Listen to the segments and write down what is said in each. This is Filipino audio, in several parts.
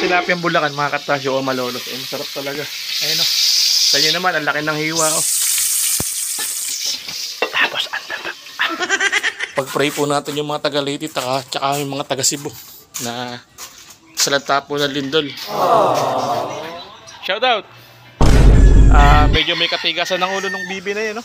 Tilapia Bulacan mga katasyo o malolos. Eh, masarap talaga. Ayun o. Kanya naman, ang laki ng hiwa o. Tapos ang taba. Pag-pray po natin yung mga taga-Leyte tsaka yung mga taga-Cebu na salanta po ng lindol. Shout out! Medyo may katigasan ng ulo ng bibi na yun, no?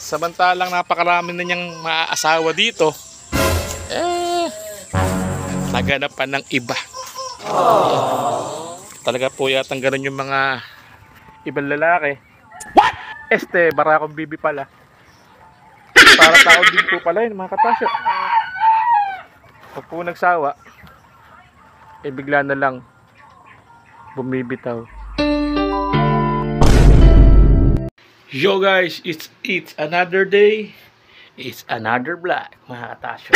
Samantalang napakarami na niyang maaasawa dito, naganapan ng iba. Talaga po yatang ganun yung mga ibang lalaki. What? Barakong bibi pala. Para tao din po pala yun mga katasyo. Pag po nagsawa, bigla na lang bumibitaw. Yo guys, it's another day. It's another vlog mga katasyo.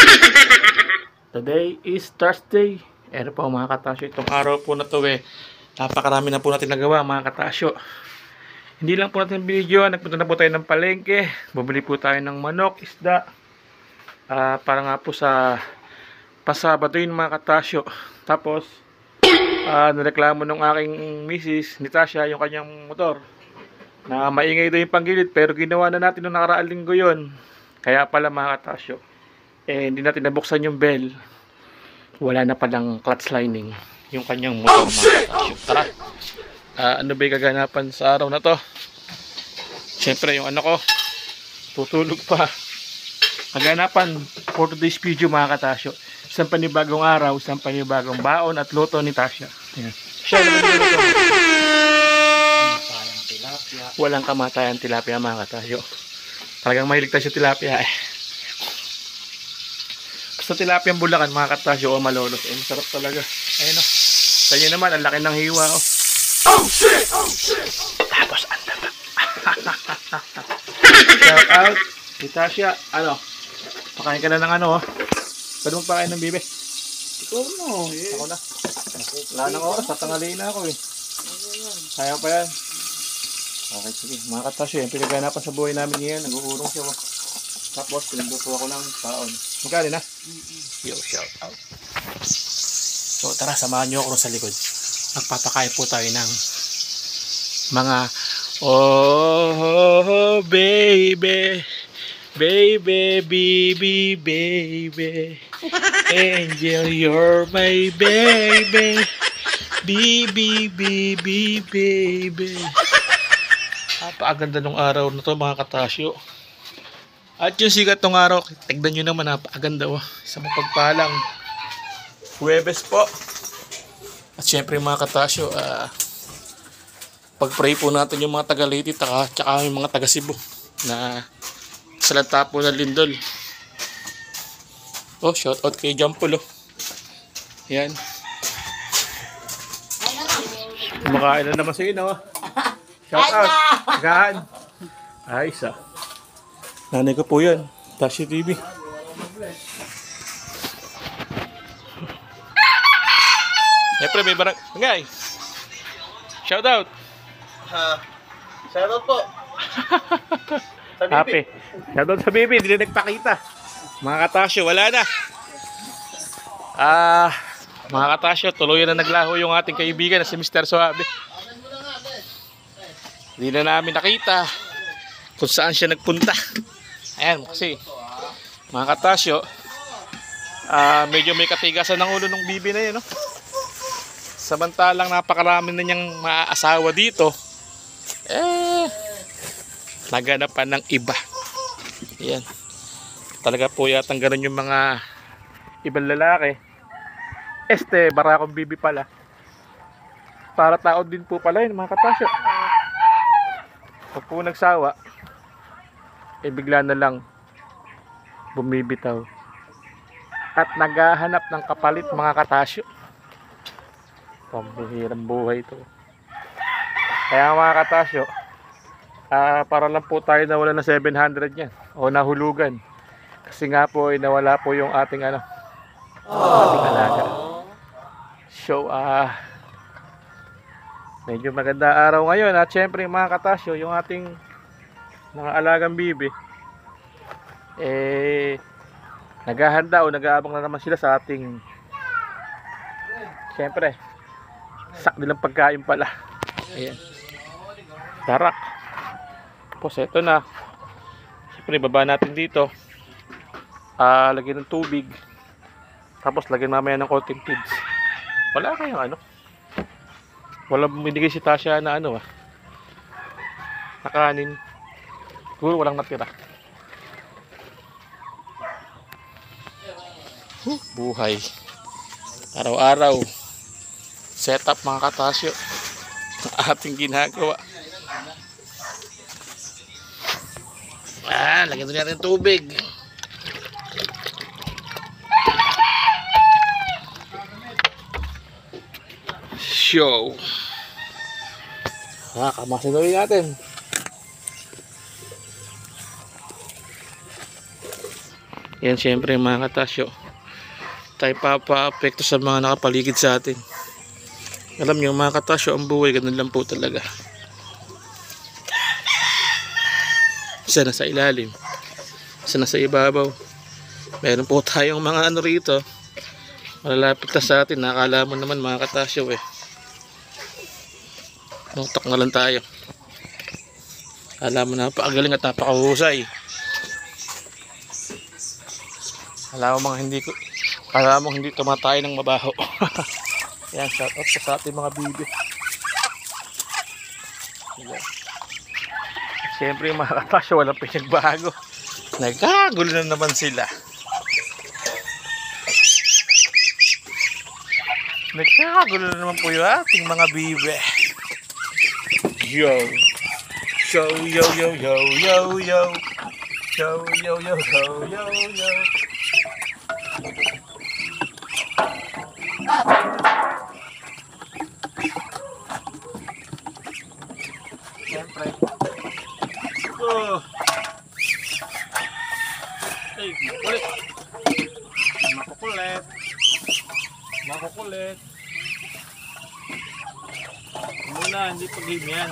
Today is Thursday. Ano po mga katasyo, itong araw po na to napakarami na po natin nagawa mga katasyo. Hindi lang po natin video, nagpunta na po tayo ng palengke. Bumili po tayo ng manok, isda. Para nga po sa pasabado yun mga katasyo. Tapos nareklamo nung aking misis ni Tasha yung kanyang motor na maingay daw yung panggilid, pero ginawa na natin nung nakaraang linggo yun. Kaya pala mga katasyo, hindi natin nabuksan yung bell. Wala na palang clutch lining yung kanyang motor mga katasyo. Tara, ano ba yung kaganapan sa araw na to? Siyempre yung ano ko tutulog pa. Kaganapan for today's video mga katasyo, isang panibagong araw, isang panibagong baon at luto ni Tasha. Ayan. Siya naman yung luto. Kamatayang tilapia. Walang kamatayang tilapia mga katasyo. Talagang mahilig tayo sa tilapia Basta tilapia Bulacan mga katasyo o malolos. Masarap talaga. Ayun o. Kanya naman, ang laki ng hiwa o. Oh shit! Oh shit! Tapos ang taba. Shout out si Tasha. Ano? Pakain ka na ng ano Pwede mong pakain ng bibe. Ikaw mo Ako na. Wala nang oras, tatangaliin na ako Kaya pa yan. Okay, sige. Mga katasyo, yung pinaganapan sa buhay namin ngayon, nag-uurong siya Tapos, pinagluto ako ng taon. Magkali na? Yo, shout out. So, tara, samahan nyo ako sa likod. Magpapakain po tayo ng mga oh, baby. Baby, baby, baby. Angel, you're my baby. Baby, baby, baby. Napakaganda ng araw na to mga katasyo. At yung sikat ng araw, tignan nyo naman, napakaganda Sa mapagpalang Huwebes po. At syempre mga katasyo, pag-pray po natin yung mga taga-Leyte tsaka yung mga taga-Cebu na salanta po ng lindol. Shout out kay Jampol Yan. Kumakain na naman sa ino Shout out. Gaan. Ayos Nanay ko po yan. Tasha TV. Siyempre may barang. Ngay. Shout out. Shout out po. Happy. Shout out sa baby. Hindi na nagpakita. Mga katasyo, wala na. Mga katasyo, tuluyan na naglaho yung ating kaibigan na si Mr. Suave. Hindi na namin nakita kung saan siya nagpunta. Ayan, kasi mga katasyo, medyo may katigasan ng ulo ng bibi na yun, Samantalang napakarami na niyang maaasawa dito, naganapan ng iba. Ayan. Talaga po yatang ganun yung mga ibang lalaki. Barakong bibi pala. Para tao din po pala yun mga katasyo. Pag po nagsawa, bigla na lang bumibitaw. At naghahanap ng kapalit mga katasyo. Pambihirang buhay ito. Kaya mga katasyo, para lang po tayo nawala ng 700 yan o nahulugan. Kasi nga po nawala po yung ating ating alaga. So medyo maganda araw ngayon at syempre mga katasyo, yung ating mga alagang bibi naghahanda o nag-aabang na naman sila sa ating Siyempre, sak nilang pagkain pala. Ayan. Tarak. Tapos ito na. Siyempre, baba natin dito. Lagyan ng tubig. Tapos lagyan mamaya ng konting feeds. Wala kayang ano. Wala binigay si Tasha na ano na kanin. Siguro walang natira. Buhay. Araw-araw. Setup mga katasyo. Ating ginagawa. Lagyan doon natin tubig. Show. Kamasin ulit natin. Yan syempre mga katasyo. Tayo pa-apekto sa mga nakapaligid sa atin. Alam nyo mga katasyo, ang buhay ganun lang po talaga. Isa na sa ilalim, isa na sa ibabaw. Meron po tayong mga ano rito, malalapit na sa atin. Nakakala mo naman mga katasyo nutok na lang tayo. Alam mo, napakagaling at napakahusay. Alam mo hindi tumatay ng mabaho. Yan, shout out sa ating mga bibi. Yan. Siyempre yung mga katasyo, walang pinagbago. Nagkagulo na naman sila. Nagkagulo na naman po yung ating mga bibe. Yo. Show yo yo yo yo yo. Show yo yo yo yo yo. Siyempre. Ay, makukulit. Makukulit. Makukulit. Muna, hindi pa game yan.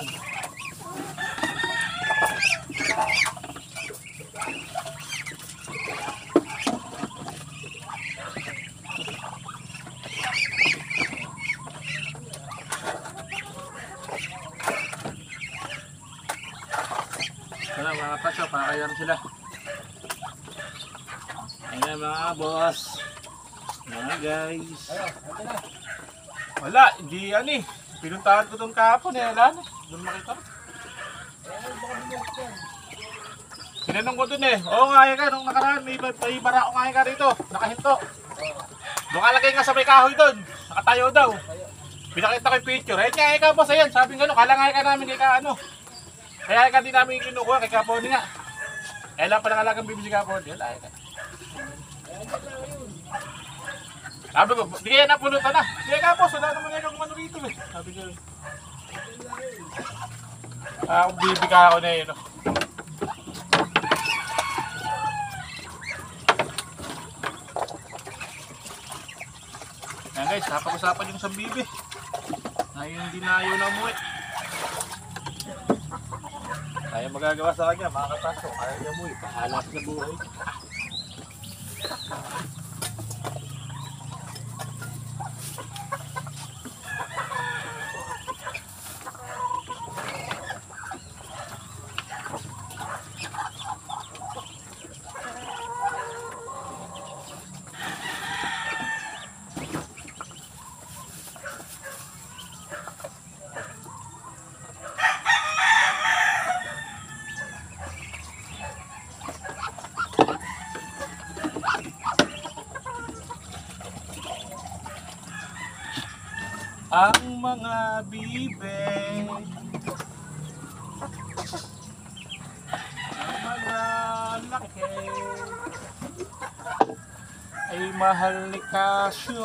Wala mga pasyo, pakakayar sila. Ayan mga boss. Mga guys. Wala, hindi yan pinuntahan ko doon kahapon wala na. Doon makita. Tinanong ko doon oo nga ka, nung nakaraan may bara ako nga ka rito. Nakahinto. Doon kalagay nga sa may kahoy doon. Nakatayo daw. Pinakita ko yung picture. Nga ka boss, ayan. Sabi nga kalangay ka namin kay ka Kaya ka din namin kinukuha kay Kaponi nga. Lang pala kalagang bibisi Kaponi. Wala ka. Sabi ko, di kaya napulutan na. Di kaya po, wala naman ngayon kung ano rito Sabi ko. Kung bibika ako na yun. Ayan guys, napag-usapan yung sambibi. Ngayon hindi na ayaw na umuwi. Kaya magagawa sa kanya, mga katasyo. Kaya niya umuwi, pahalas na buhay. Ang mga bibe, ang mga laki ay mahal ni Casio.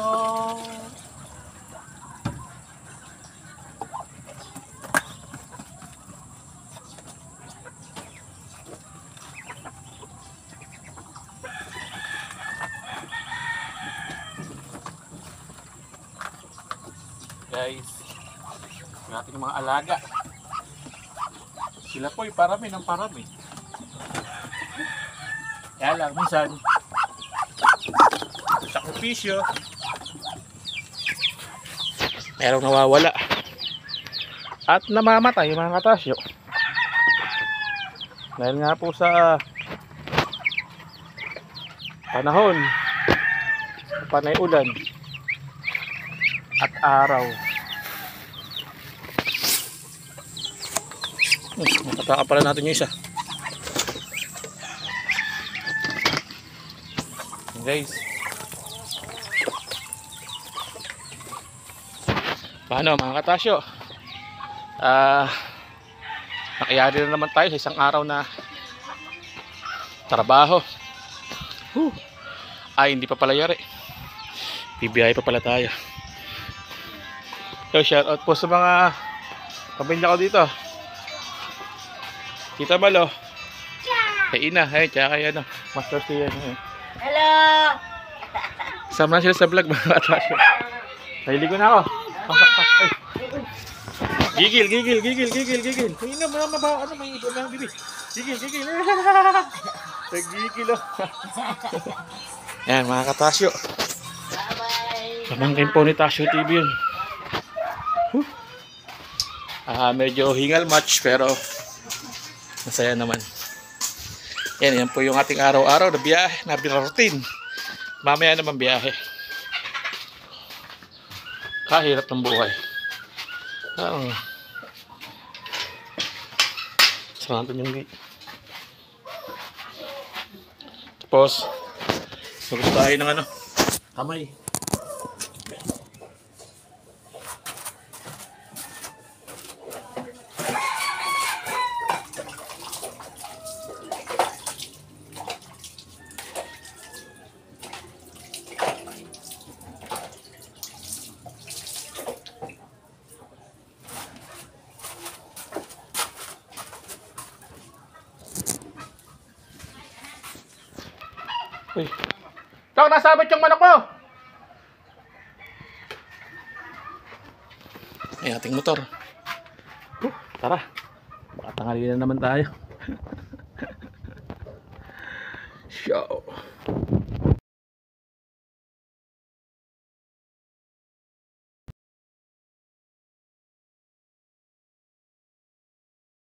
Guys, yung ating mga alaga, sila po ay parami ng parami. Kaya lang minsan sakripisyo merong nawawala at namamatay mga katasyo dahil nga po sa panahon, panay ulan at araw. Nakataka pala natin yung isa. Guys, paano mga katasyo? Nakayari na naman tayo sa isang araw na trabaho. Ay, hindi pa pala yari. PBI pa pala tayo. So, shout out po sa mga pamilya ko dito. Tita Malo. Kay Ina, tsaka kay Master Sian. Hello! Sama na sila sa vlog mga katasyo. Nahiligo na ako. Ay. Gigil. Ay na, mabaho ano, may ibon lang bibi. Gigil. Nagigil oh. Ayan mga katasyo. Bye-bye! Pamangkin po ni Tasyo TV yun. Medyo hingal match pero masaya naman. Yan po yung ating araw-araw na biyahe, na routine. Mamaya naman biyahe. Kahirap ng buhay. Saan natin yung gate. Tapos gusto tayo ng kamay. Uy. Tok, nasabit yung manok mo! Ay, ating motor. Tara. Baka tanghali na naman tayo.